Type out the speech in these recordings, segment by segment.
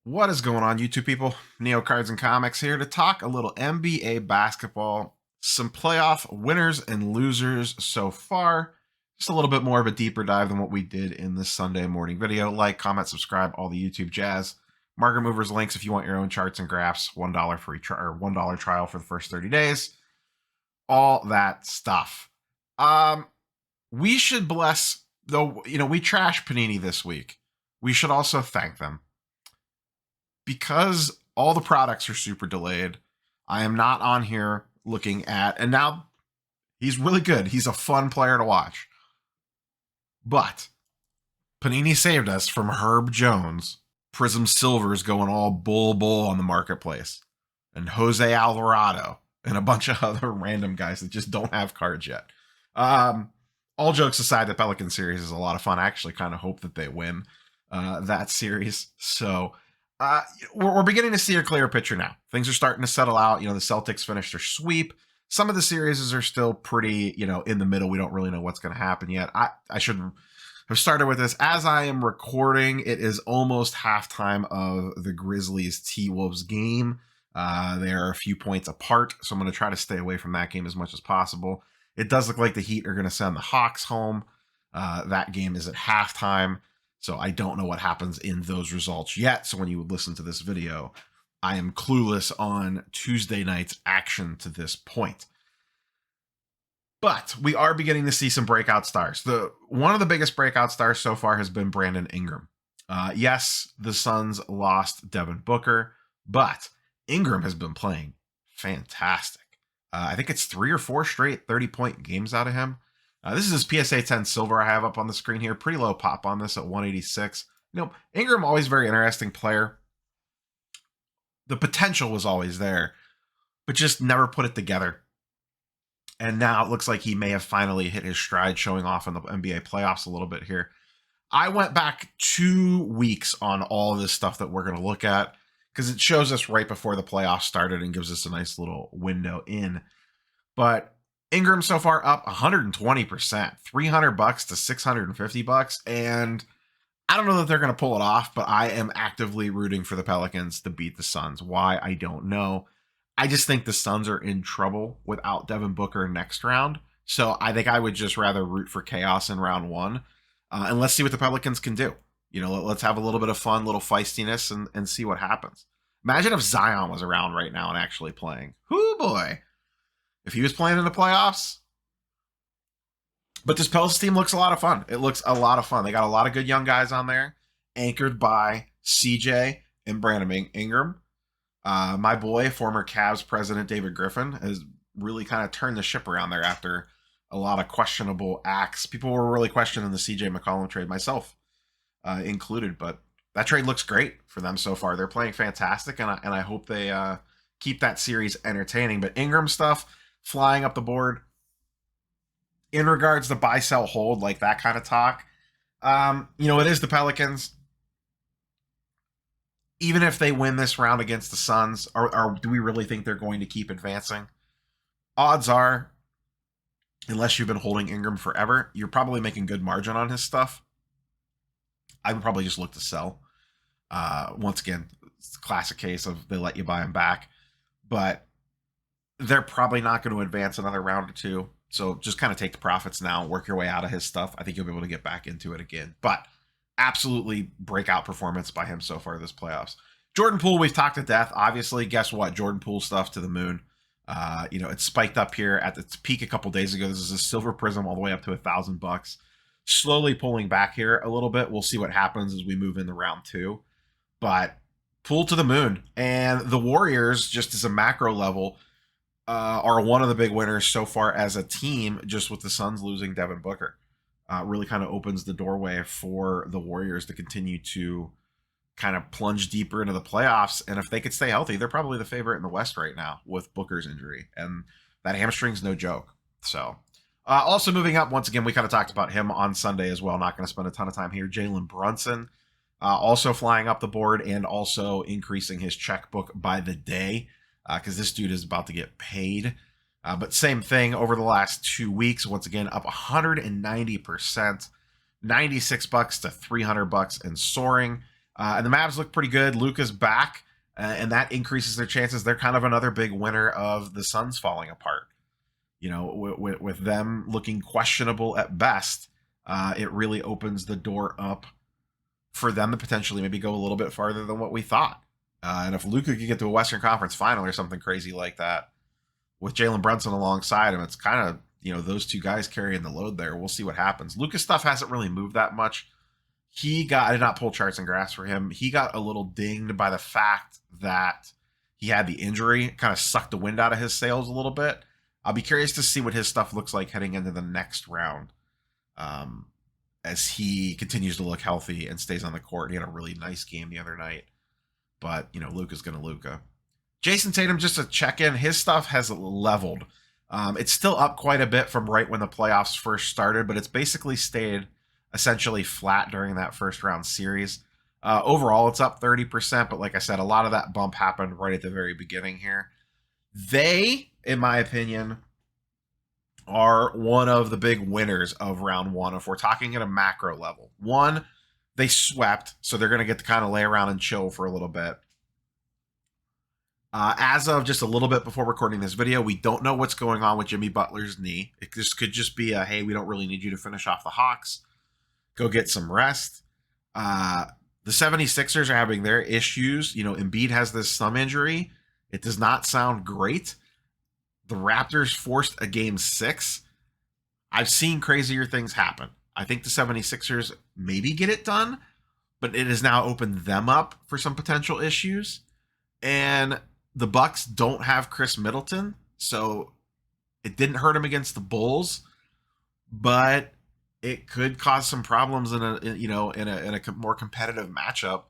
What is going on, YouTube people? Neo Cards and Comics here to talk a little NBA basketball, some playoff winners and losers so far. Just a little bit more of a deeper dive than what we did in this Sunday morning video. Like, comment, subscribe, all the YouTube jazz. Market movers links if you want your own charts and graphs. $1 free or $1 trial for the first 30 days. All that stuff. We should bless, though. We trash Panini this week. We should also thank them. Because all the products are super delayed, I am not on here looking at, and now he's really good. He's a fun player to watch. But Panini saved us from Herb Jones, Prism Silvers going all bull on the marketplace, and Jose Alvarado, and a bunch of other random guys that just don't have cards yet. All jokes aside, the Pelican series is a lot of fun. I actually kind of hope that they win that series. So we're beginning to see a clearer picture now. Things are starting to settle out. The Celtics finished their sweep. Some of the series are still pretty, in the middle. We don't really know what's going to happen yet. I should have started with this. As I am recording, it is almost halftime of the Grizzlies T-Wolves game. They are a few points apart, so I'm going to try to stay away from that game as much as possible. It does look like the Heat are going to send the Hawks home. That game is at halftime. So I don't know what happens in those results yet. So when you would listen to this video, I am clueless on Tuesday night's action to this point. But we are beginning to see some breakout stars. One of the biggest breakout stars so far has been Brandon Ingram. Yes, the Suns lost Devin Booker, but Ingram has been playing fantastic. I think it's 3 or 4 straight 30-point games out of him. This is his PSA 10 silver I have up on the screen here. Pretty low pop on this at 186. Ingram, always very interesting player. The potential was always there, but just never put it together. And now it looks like he may have finally hit his stride, showing off in the NBA playoffs a little bit here. I went back 2 weeks on all of this stuff that we're going to look at because it shows us right before the playoffs started and gives us a nice little window in. But Ingram so far up 120%, $300 to $650, and I don't know that they're going to pull it off, but I am actively rooting for the Pelicans to beat the Suns. Why? I don't know. I just think the Suns are in trouble without Devin Booker next round, so I think I would just rather root for chaos in round 1, and let's see what the Pelicans can do. Let's have a little bit of fun, little feistiness, and see what happens. Imagine if Zion was around right now and actually playing. Hoo boy. If he was playing in the playoffs. But this Pelicans team looks a lot of fun. It looks a lot of fun. They got a lot of good young guys on there, anchored by CJ and Brandon Ingram. My boy, former Cavs president David Griffin, has really kind of turned the ship around there after a lot of questionable acts. People were really questioning the CJ McCollum trade, myself included, but that trade looks great for them so far. They're playing fantastic, and I hope they keep that series entertaining. But Ingram stuff, flying up the board. In regards to buy, sell, hold, like that kind of talk, it is the Pelicans. Even if they win this round against the Suns, do we really think they're going to keep advancing? Odds are, unless you've been holding Ingram forever, you're probably making good margin on his stuff. I would probably just look to sell. Once again, it's a classic case of they let you buy him back. But they're probably not going to advance another round or two. So just kind of take the profits now, work your way out of his stuff. I think you'll be able to get back into it again. But absolutely breakout performance by him so far this playoffs. Jordan Poole, we've talked to death. Obviously, guess what? Jordan Poole stuff to the moon. It spiked up here at its peak a couple days ago. This is a silver prism all the way up to $1,000. Slowly pulling back here a little bit. We'll see what happens as we move into round 2. But Poole to the moon. And the Warriors, just as a macro level, are one of the big winners so far as a team, just with the Suns losing Devin Booker. Really kind of opens the doorway for the Warriors to continue to kind of plunge deeper into the playoffs. And if they could stay healthy, they're probably the favorite in the West right now with Booker's injury. And that hamstring's no joke. So, also moving up, once again, we kind of talked about him on Sunday as well. Not going to spend a ton of time here. Jalen Brunson, also flying up the board and also increasing his checkbook by the day. Because this dude is about to get paid. But same thing over the last 2 weeks. Once again, up 190%, $96 to $300 and soaring. And the Mavs look pretty good. Luka's back, and that increases their chances. They're kind of another big winner of the Suns falling apart. You know, with them looking questionable at best, it really opens the door up for them to potentially maybe go a little bit farther than what we thought. And if Luka could get to a Western Conference final or something crazy like that, with Jalen Brunson alongside him, it's kind of, you know, those two guys carrying the load there. We'll see what happens. Luka's stuff hasn't really moved that much. I did not pull charts and graphs for him. He got a little dinged by the fact that he had the injury, kind of sucked the wind out of his sails a little bit. I'll be curious to see what his stuff looks like heading into the next round, as he continues to look healthy and stays on the court. He had a really nice game the other night. But, you know, Luka's going to Luka. Jason Tatum, just a check-in. His stuff has leveled. It's still up quite a bit from right when the playoffs first started, but it's basically stayed essentially flat during that first round series. Overall, it's up 30%, but like I said, a lot of that bump happened right at the very beginning here. They, in my opinion, are one of the big winners of round one if we're talking at a macro level. One, they swept, so they're going to get to kind of lay around and chill for a little bit. As of just a little bit before recording this video, we don't know what's going on with Jimmy Butler's knee. This could just be a, hey, we don't really need you to finish off the Hawks. Go get some rest. The 76ers are having their issues. You know, Embiid has this thumb injury. It does not sound great. The Raptors forced a game 6. I've seen crazier things happen. I think the 76ers maybe get it done, but it has now opened them up for some potential issues. And the Bucks don't have Chris Middleton, so it didn't hurt him against the Bulls, but it could cause some problems in a more competitive matchup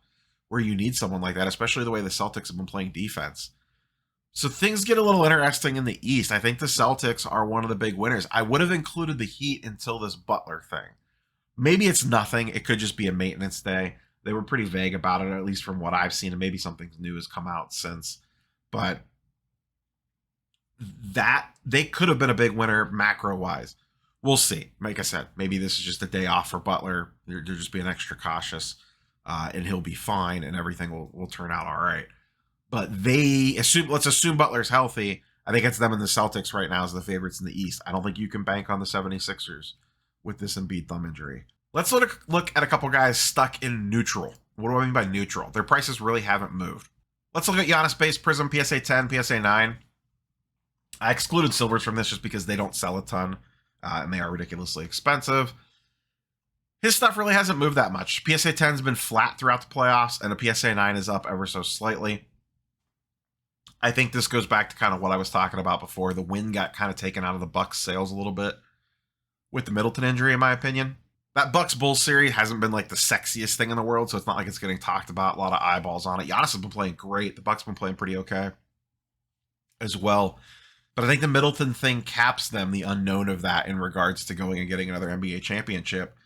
where you need someone like that, especially the way the Celtics have been playing defense. So things get a little interesting in the East. I think the Celtics are one of the big winners. I would have included the Heat until this Butler thing. Maybe it's nothing. It could just be a maintenance day. They were pretty vague about it, at least from what I've seen, and maybe something new has come out since. But that they could have been a big winner macro-wise. We'll see. Like I said, maybe this is just a day off for Butler. They're just being extra cautious, and he'll be fine, and everything will turn out all right. But let's assume Butler's healthy. I think it's them and the Celtics right now as the favorites in the East. I don't think you can bank on the 76ers with this Embiid thumb injury. Let's look at a couple guys stuck in neutral. What do I mean by neutral? Their prices really haven't moved. Let's look at Giannis Base Prism, PSA 10, PSA 9. I excluded silvers from this just because they don't sell a ton, and they are ridiculously expensive. His stuff really hasn't moved that much. PSA 10 has been flat throughout the playoffs, and a PSA 9 is up ever so slightly. I think this goes back to kind of what I was talking about before. The wind got kind of taken out of the Bucks' sails a little bit with the Middleton injury, in my opinion. That Bucks-Bulls series hasn't been like the sexiest thing in the world, so it's not like it's getting talked about. A lot of eyeballs on it. Giannis has been playing great. The Bucks have been playing pretty okay as well. But I think the Middleton thing caps them, the unknown of that, in regards to going and getting another NBA championship.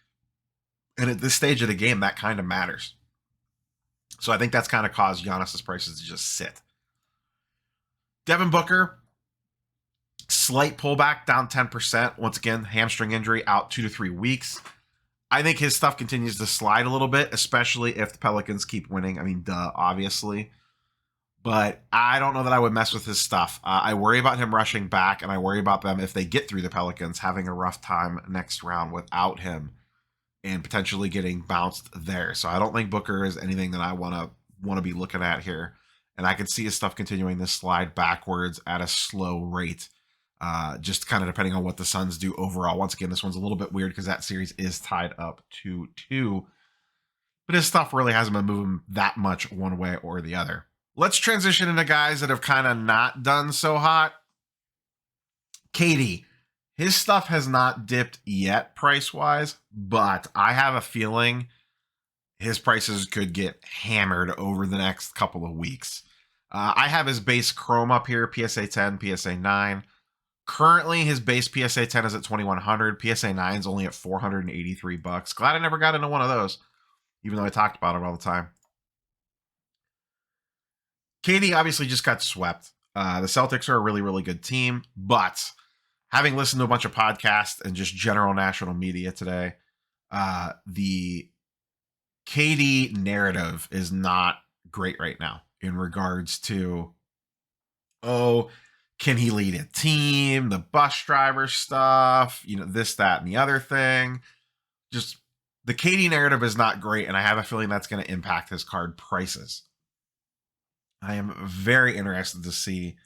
And at this stage of the game, that kind of matters. So I think that's kind of caused Giannis's prices to just sit. Devin Booker, slight pullback, down 10%. Once again, hamstring injury, out 2 to 3 weeks. I think his stuff continues to slide a little bit, especially if the Pelicans keep winning. I mean, obviously. But I don't know that I would mess with his stuff. I worry about him rushing back, and I worry about them, if they get through the Pelicans, having a rough time next round without him and potentially getting bounced there. So I don't think Booker is anything that I want to be looking at here. And I can see his stuff continuing to slide backwards at a slow rate, just kind of depending on what the Suns do overall. Once again, this one's a little bit weird because that series is tied up 2-2. But his stuff really hasn't been moving that much one way or the other. Let's transition into guys that have kind of not done so hot. KD. His stuff has not dipped yet price-wise, but I have a feeling his prices could get hammered over the next couple of weeks. I have his base Chrome up here, PSA 10, PSA 9. Currently, his base PSA 10 is at $2,100. PSA 9 is only at $483. Glad I never got into one of those, even though I talked about it all the time. KD obviously just got swept. The Celtics are a really, really good team, but having listened to a bunch of podcasts and just general national media today, the KD narrative is not great right now in regards to, oh, can he lead a team? The bus driver stuff, this, that, and the other thing. Just the KD narrative is not great, and I have a feeling that's going to impact his card prices. I am very interested to see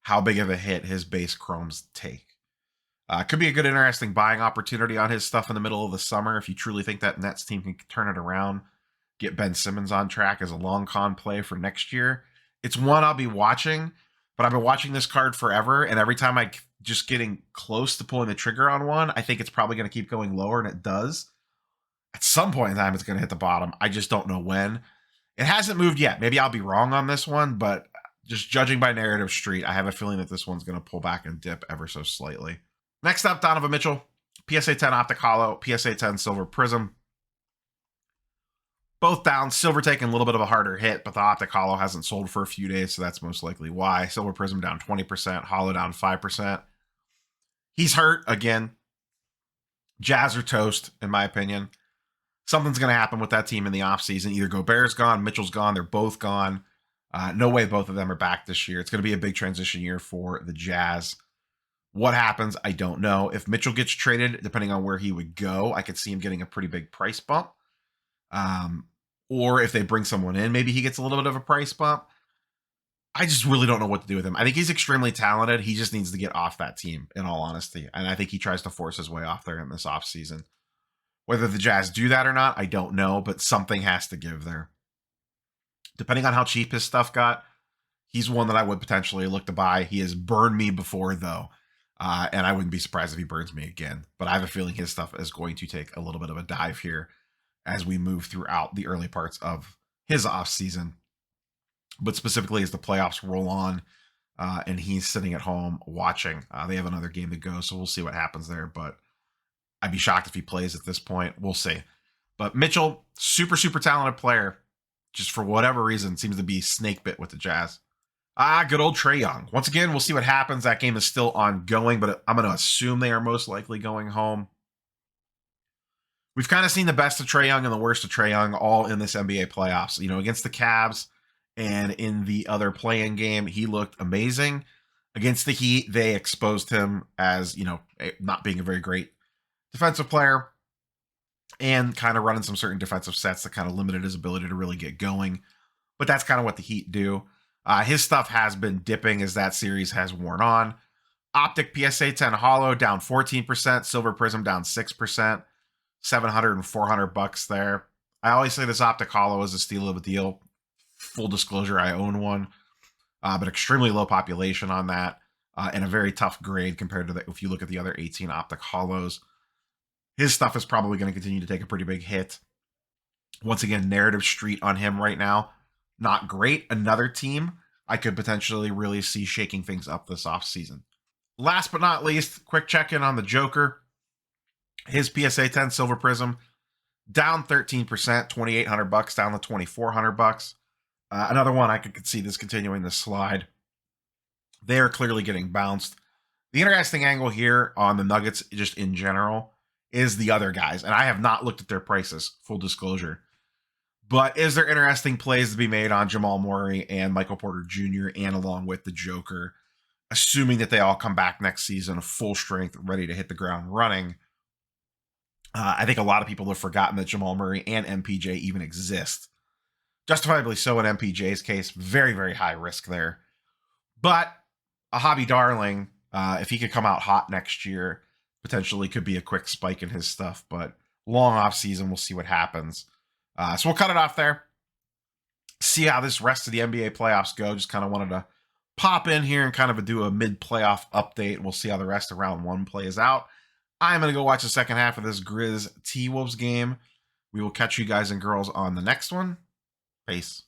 how big of a hit his base chromes take. Could be a good, interesting buying opportunity on his stuff in the middle of the summer if you truly think that Nets team can turn it around, get Ben Simmons on track as a long con play for next year. It's one I'll be watching, but I've been watching this card forever, and every time I just getting close to pulling the trigger on one, I think it's probably going to keep going lower, and it does. At some point in time, it's going to hit the bottom. I just don't know when. It hasn't moved yet. Maybe I'll be wrong on this one, but just judging by Narrative Street, I have a feeling that this one's going to pull back and dip ever so slightly. Next up, Donovan Mitchell, PSA 10 Optic Hollow, PSA 10 Silver Prism. Both down. Silver taking a little bit of a harder hit, but the Optic Hollow hasn't sold for a few days, so that's most likely why. Silver Prism down 20%, Hollow down 5%. He's hurt again. Jazz are toast, in my opinion. Something's going to happen with that team in the offseason. Either Gobert's gone, Mitchell's gone, they're both gone. No way both of them are back this year. It's going to be a big transition year for the Jazz. What happens, I don't know. If Mitchell gets traded, depending on where he would go, I could see him getting a pretty big price bump. Or if they bring someone in, maybe he gets a little bit of a price bump. I just really don't know what to do with him. I think he's extremely talented. He just needs to get off that team, in all honesty. And I think he tries to force his way off there in this offseason. Whether the Jazz do that or not, I don't know, but something has to give there. Depending on how cheap his stuff got, he's one that I would potentially look to buy. He has burned me before, though, and I wouldn't be surprised if he burns me again. But I have a feeling his stuff is going to take a little bit of a dive here as we move throughout the early parts of his offseason. But specifically as the playoffs roll on and he's sitting at home watching. They have another game to go, so we'll see what happens there. But I'd be shocked if he plays at this point. We'll see. But Mitchell, super, super talented player. Just for whatever reason, seems to be snake bit with the Jazz. Good old Trae Young. Once again, we'll see what happens. That game is still ongoing, but I'm going to assume they are most likely going home. We've kind of seen the best of Trae Young and the worst of Trae Young all in this NBA playoffs. Against the Cavs and in the other play-in game, he looked amazing. Against the Heat, they exposed him as, not being a very great defensive player and kind of running some certain defensive sets that kind of limited his ability to really get going. But that's kind of what the Heat do. His stuff has been dipping as that series has worn on. Optic PSA 10 Hollow down 14%, Silver Prism down 6%, 700 and 400 bucks there. I always say this Optic Hollow is a steal of a deal. Full disclosure, I own one, but extremely low population on that and a very tough grade compared to if you look at the other 18 Optic Hollows. His stuff is probably going to continue to take a pretty big hit. Once again, Narrative Street on him right now, not great. Another team I could potentially really see shaking things up this offseason. Last but not least, quick check-in on the Joker. His PSA 10 Silver Prism down 13%, 2,800 bucks down to 2,400 bucks. Another one I could see this continuing this slide. They are clearly getting bounced. The interesting angle here on the Nuggets, just in general, is the other guys. And I have not looked at their prices, full disclosure. But is there interesting plays to be made on Jamal Murray and Michael Porter Jr. and along with the Joker, assuming that they all come back next season full strength, ready to hit the ground running? I think a lot of people have forgotten that Jamal Murray and MPJ even exist. Justifiably so in MPJ's case. Very, very high risk there. But a hobby darling, if he could come out hot next year, potentially could be a quick spike in his stuff. But long off season, we'll see what happens. So we'll cut it off there. See how this rest of the NBA playoffs go. Just kind of wanted to pop in here and kind of do a mid-playoff update. We'll see how the rest of round one plays out. I'm going to go watch the second half of this Grizz T-Wolves game. We will catch you guys and girls on the next one. Peace.